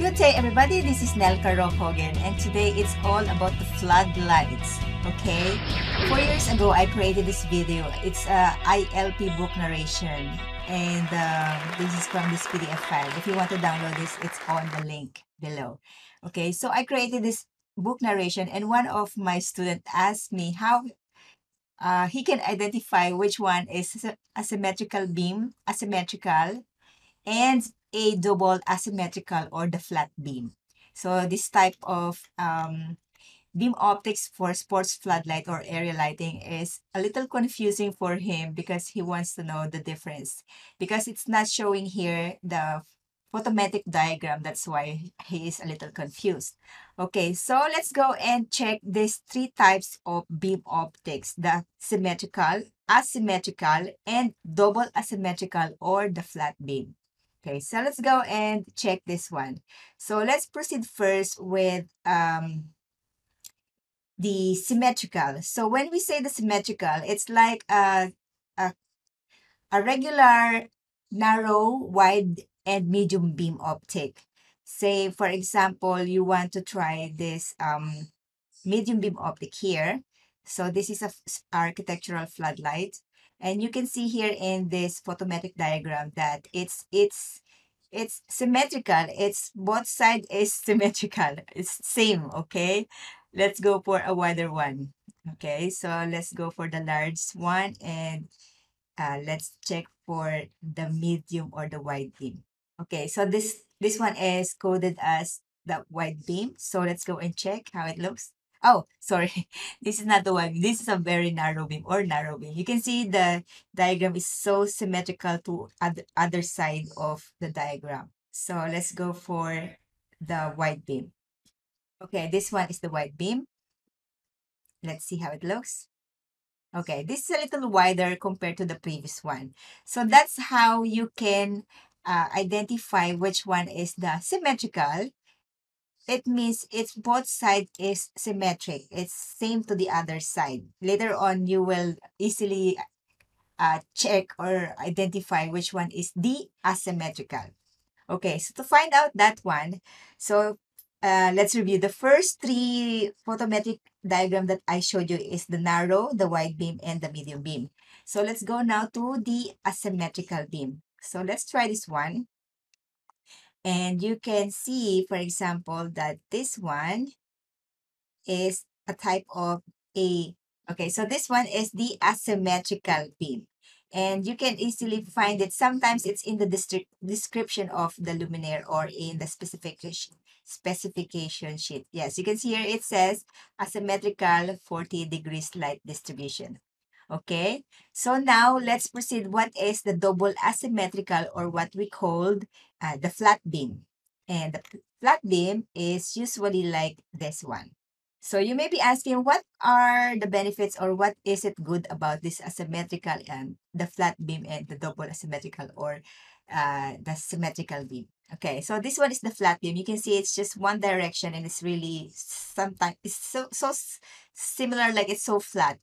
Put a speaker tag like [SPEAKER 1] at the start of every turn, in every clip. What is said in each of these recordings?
[SPEAKER 1] Good day, everybody. This is Nelka Rockhogan, and today it's all about the floodlights. Okay, 4 years ago, I created this video. It's a ILP book narration, and this is from this PDF file. If you want to download this, it's on the link below. Okay, so I created this book narration, and one of my students asked me how he can identify which one is a symmetrical beam, asymmetrical, and a double asymmetrical or the flat beam. So this type of beam optics for sports floodlight or area lighting is a little confusing for him because he wants to know the difference. Because it's not showing here the photometric diagram, that's why he is a little confused. Okay, so let's go and check these three types of beam optics: the symmetrical, asymmetrical, and double asymmetrical or the flat beam. Okay, so let's go and check this one. So let's proceed first with the symmetrical. So when we say the symmetrical, it's like a, a regular, narrow, wide, and medium beam optic. Say, for example, you want to try this medium beam optic here. So this is a architectural floodlight. And you can see here in this photometric diagram that it's symmetrical. It's both side is symmetrical. It's same, okay? Let's go for a wider one. Okay, so let's go for the large one and let's check for the medium or the wide beam. Okay, so this one is coded as the wide beam. So let's go and check how it looks. Oh, sorry. This is not the wide beam. This is a very narrow beam or narrow beam. You can see the diagram is so symmetrical to other side of the diagram. So let's go for the wide beam. Okay, this one is the wide beam. Let's see how it looks. Okay, this is a little wider compared to the previous one. So that's how you can identify which one is the symmetrical. It means it's both side is symmetric. It's same to the other side. Later on, you will easily check or identify which one is the asymmetrical. Okay, so to find out that one, so let's review. The first three photometric diagram that I showed you is the narrow, the wide beam, and the medium beam. So let's go now to the asymmetrical beam. So let's try this one. And you can see, for example, that this one is a type of okay, so this one is the asymmetrical beam. And you can easily find it. Sometimes it's in the description of the luminaire or in the specification sheet. Yes, you can see here it says asymmetrical 40 degrees light distribution. Okay, so now let's proceed. What is the double asymmetrical or what we called the flat beam? And the flat beam is usually like this one. So you may be asking, what are the benefits or what is it good about this asymmetrical and the flat beam and the double asymmetrical or the symmetrical beam? Okay, so this one is the flat beam. You can see it's just one direction and it's really sometimes it's so similar, like it's so flat.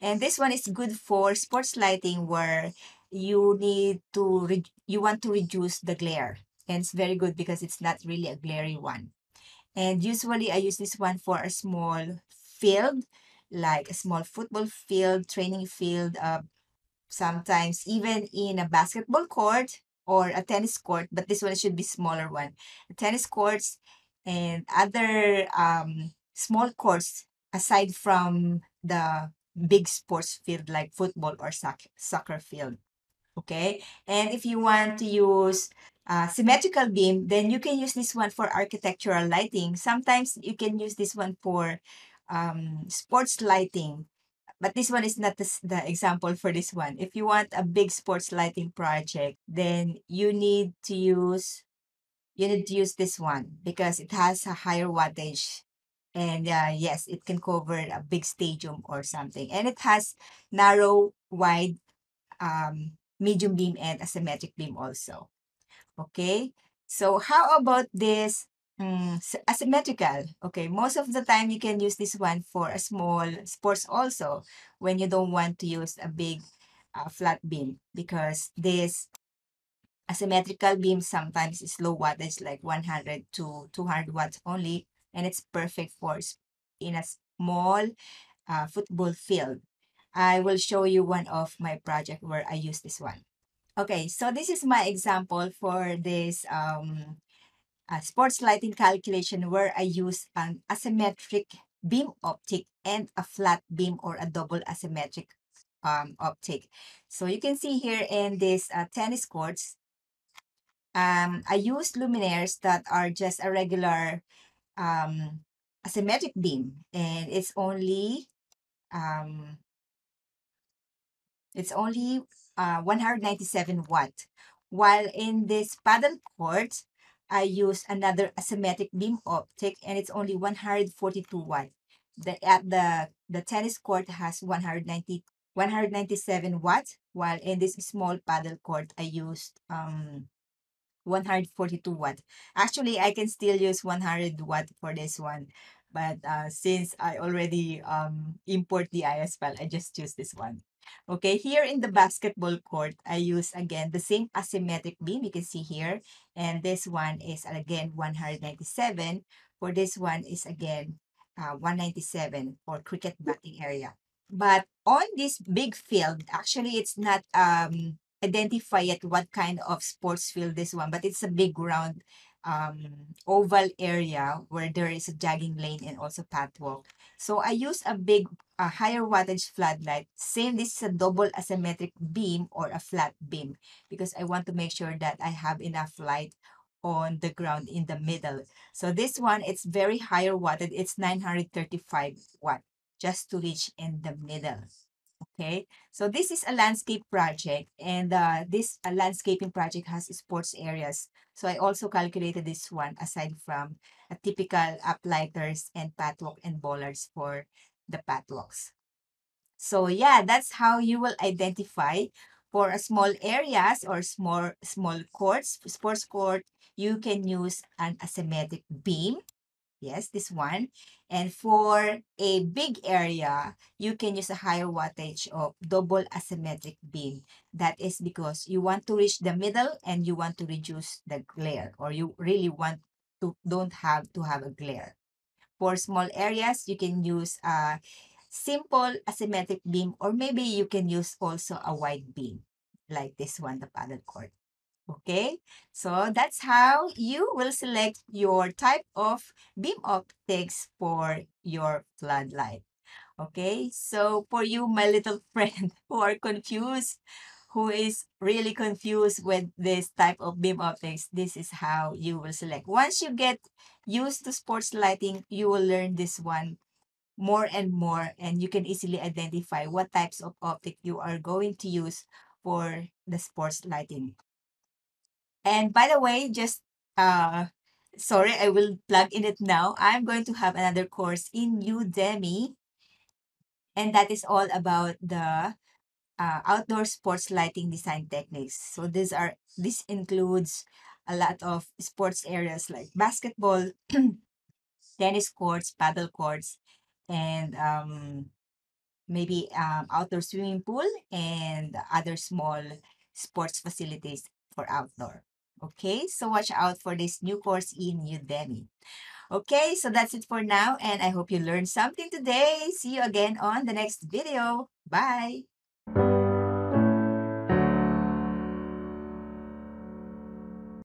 [SPEAKER 1] And this one is good for sports lighting where you need to you want to reduce the glare. And it's very good because it's not really a glary one. And usually I use this one for a small field, like a small football field, training field, sometimes even in a basketball court or a tennis court, but this one should be smaller one. Tennis courts and other small courts aside from the big sports field like football or soccer field. Okay, and if you want to use symmetrical beam, then you can use this one for architectural lighting. Sometimes you can use this one for sports lighting, but this one is not the example for this one. If you want a big sports lighting project, then you need to use this one because it has a higher wattage. And yes, it can cover a big stadium or something. And it has narrow, wide, medium beam and asymmetric beam also. Okay, so how about this asymmetrical? Okay, most of the time you can use this one for a small sports also when you don't want to use a big flat beam because this Asymmetrical beams sometimes is low wattage, like 100 to 200 watts only, and it's perfect for in a small football field. I will show you one of my project where I use this one. Okay, so this is my example for this sports lighting calculation where I use an asymmetric beam optic and a flat beam or a double asymmetric optic. So you can see here in this tennis courts, I use luminaires that are just a regular um, asymmetric beam, and um, it's only 197 watt. While in this paddle court, I use another asymmetric beam optic, and it's only 142 watt. The tennis court has 197 watts, while in this small paddle court, I used 142 watt. Actually, I can still use 100 watt for this one. But since I already import the IS file, I just choose this one. Okay, here in the basketball court, I use again the same asymmetric beam you can see here. And this one is again 197. For this one is again 197 for cricket batting area. But on this big field, actually, it's not identify yet what kind of sports field this one, but it's a big round oval area where there is a jogging lane and also pathwalk. So I use a higher wattage floodlight. Same, this is a double asymmetric beam or a flat beam because I want to make sure that I have enough light on the ground in the middle. So this one, it's very higher wattage. It's 935 watt just to reach in the middle. Okay, so this is a landscape project, and this landscaping project has sports areas. So I also calculated this one aside from a typical uplighters and pathwalk and bollards for the pathwalks. So yeah, that's how you will identify for a small areas or small courts, sports court. You can use an asymmetric beam. Yes, this one. And for a big area, you can use a higher wattage of double asymmetric beam. That is because you want to reach the middle and you want to reduce the glare, or you really want to don't have to have a glare. For small areas, you can use a simple asymmetric beam, or maybe you can use also a wide beam like this one, the paddle cord. Okay, so that's how you will select your type of beam optics for your floodlight. Okay, so for you, my little friend who are confused, who is really confused with this type of beam optics, this is how you will select. Once you get used to sports lighting, you will learn this one more and more, and you can easily identify what types of optic you are going to use for the sports lighting. And by the way, just sorry, I will plug in it now. I'm going to have another course in Udemy, and that is all about the outdoor sports lighting design techniques. So this includes a lot of sports areas like basketball, tennis courts, paddle courts, and maybe outdoor swimming pool and other small sports facilities for outdoor. Okay, so watch out for this new course in Udemy. Okay, so that's it for now, and I hope you learned something today. See you again on the next video. Bye.